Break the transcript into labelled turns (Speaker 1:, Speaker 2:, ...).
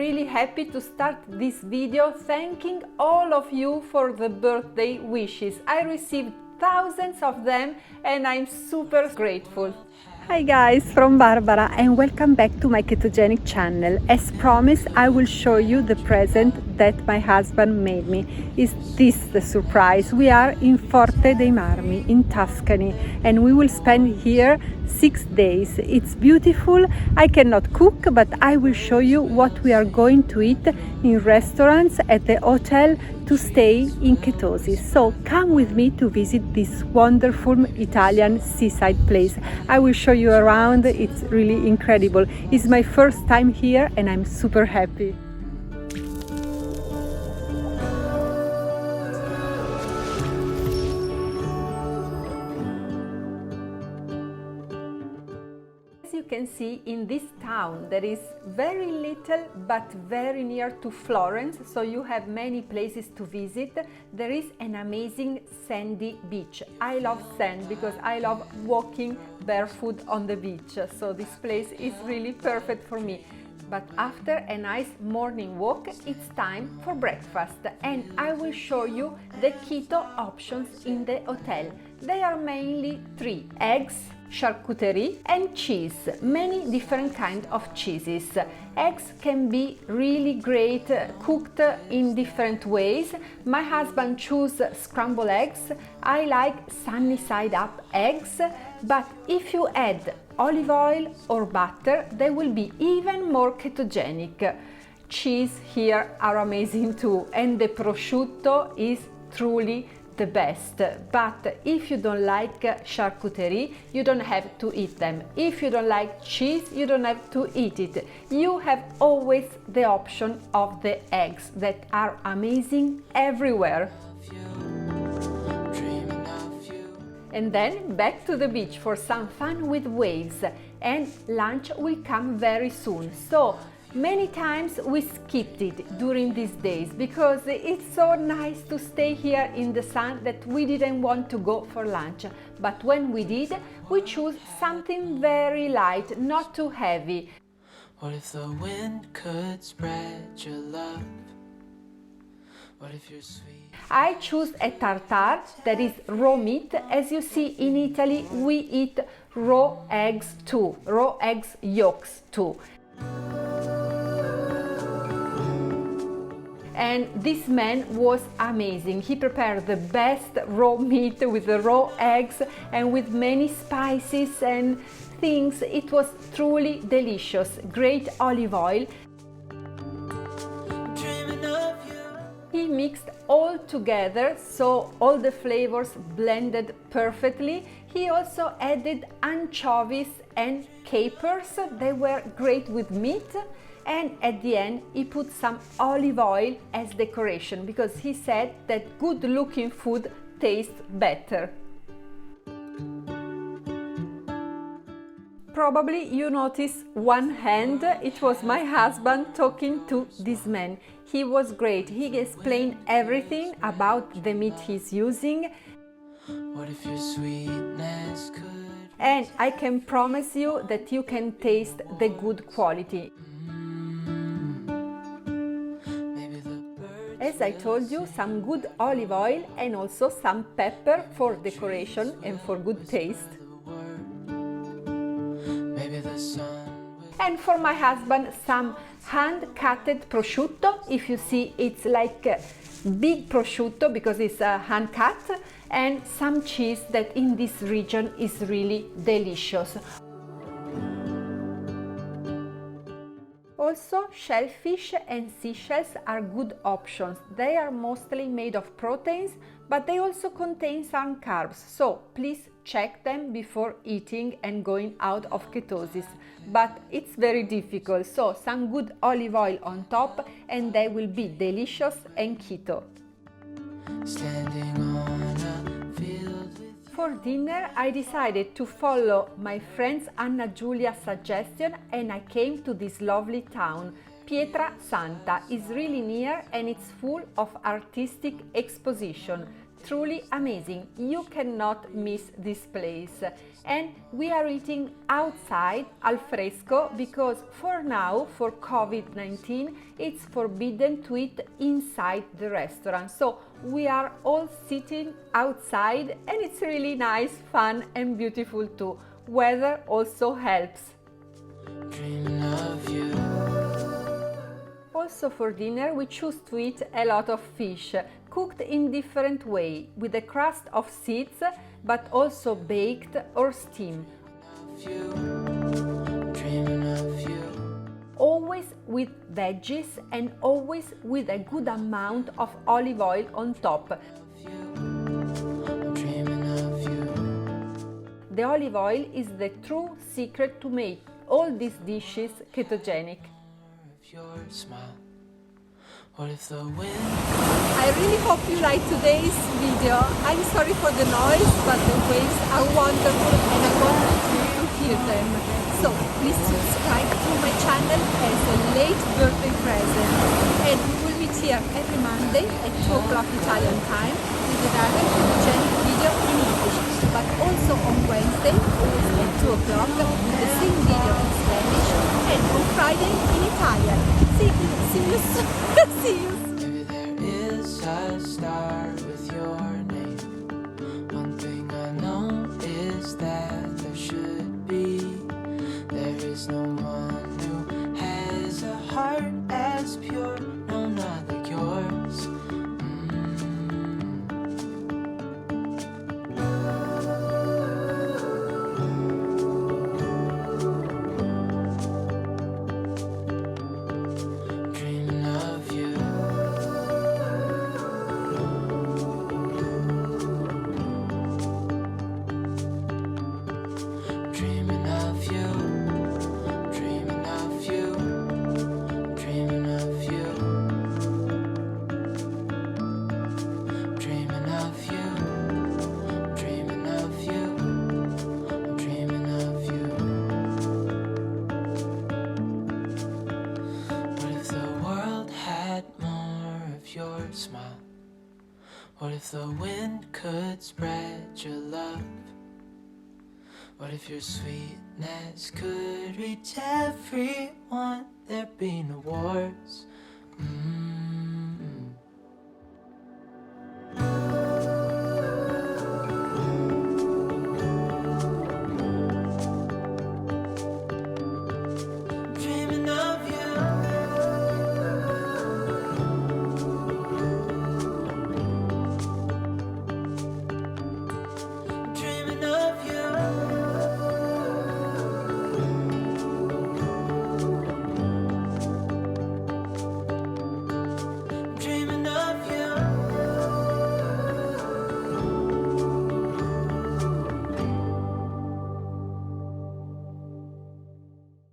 Speaker 1: really happy to start this video thanking all of you for the birthday wishes. I received thousands of them and I'm super grateful. Hi guys, from Barbara and welcome back to my ketogenic channel. As promised, I will show you the present that my husband made me. Is this the surprise? We are in Forte dei Marmi in Tuscany and we will spend here 6 days. It's beautiful. I cannot cook, but I will show you what we are going to eat in restaurants, at the hotel, to stay in ketosis. So come with me to visit this wonderful Italian seaside place. I will show you around. It's really incredible. It's my first time here and I'm super happy. You can see in this town there is very little but very near to Florence, so you have many places to visit. There is an amazing sandy beach. I love sand because I love walking barefoot on the beach, so this place is really perfect for me. But after a nice morning walk, it's time for breakfast and I will show you the keto options in the hotel. They are mainly 3: eggs, charcuterie and cheese, many different kinds of cheeses. Eggs can be really great cooked in different ways. My husband chose scrambled eggs. I like sunny side up eggs, but if you add olive oil or butter, they will be even more ketogenic. Cheese here are amazing too, and the prosciutto is truly the best. But if you don't like charcuterie, you don't have to eat them. If you don't like cheese, you don't have to eat it. You have always the option of the eggs that are amazing everywhere. And then back to the beach for some fun with waves, and lunch will come very soon. So many times we skipped it during these days because it's so nice to stay here in the sun that we didn't want to go for lunch. But when we did, we chose something very light, not too heavy.
Speaker 2: What if the wind could spread your love? What if you're sweet?
Speaker 1: I choose a tartare that is raw meat. As you see, in Italy we eat raw eggs too, raw eggs yolks too. And this man was amazing. He prepared the best raw meat with the raw eggs and with many spices and things. It was truly delicious. Great olive oil. He mixed all together, so all the flavors blended perfectly. He also added anchovies and capers. They were great with meat. And at the end, he put some olive oil as decoration because he said that good-looking food tastes better. Probably you notice one hand. It was my husband talking to this man. He was great. He explained everything about the meat he's using.
Speaker 2: What if your sweetness could?
Speaker 1: And I can promise you that you can taste the good quality. As I told you, some good olive oil and also some pepper for decoration and for good taste. And for my husband, some hand-cutted prosciutto. If you see, it's like a big prosciutto because it's hand-cut, and some cheese that in this region is really delicious. Also, shellfish and seashells are good options. They are mostly made of proteins, but they also contain some carbs, so please check them before eating and going out of ketosis. But it's very difficult, so some good olive oil on top and they will be delicious and keto.
Speaker 2: Standing on a field with...
Speaker 1: For dinner, I decided to follow my friend's Anna Giulia's suggestion and I came to this lovely town. Pietrasanta is really near and it's full of artistic exposition. truly amazing. You cannot miss this place. And we are eating outside al fresco because for now, for COVID-19, it's forbidden to eat inside the restaurant. So we are all sitting outside and it's really nice, fun and beautiful too. Weather also helps.
Speaker 2: Dreaming of you.
Speaker 1: Also for dinner we choose to eat a lot of fish, cooked in different way, with a crust of seeds, but also baked or steamed.
Speaker 2: Of you. Dreaming of you.
Speaker 1: Always with veggies and always with a good amount of olive oil on top.
Speaker 2: Of you. Dreaming of you.
Speaker 1: The olive oil is the true secret to make all these dishes ketogenic.
Speaker 2: Of your smile. What if the wind?
Speaker 3: I really hope you like today's video. I'm sorry for the noise, but the waves are wonderful and I want you to hear them. So please subscribe to my channel as a late birthday present. And we will meet here every Monday at 2 o'clock Italian time with another ketogenic video in English. But also on Wednesday, always at 2 o'clock, with the same video in Spanish, and on Friday in Italian. See you soon. See you soon.
Speaker 2: Maybe there is a star with your name. One thing I know is that there should be. There is no one who has a heart as pure. No, not like yours. Dreaming of you. Dreaming of you. Dreaming of you. Dreaming of you. Dreaming of you. Dreaming of you. Dreaming of you. What if the world had more of your smile? What if the wind could spread your love? What if your sweetness could reach everyone? There'd be no wars.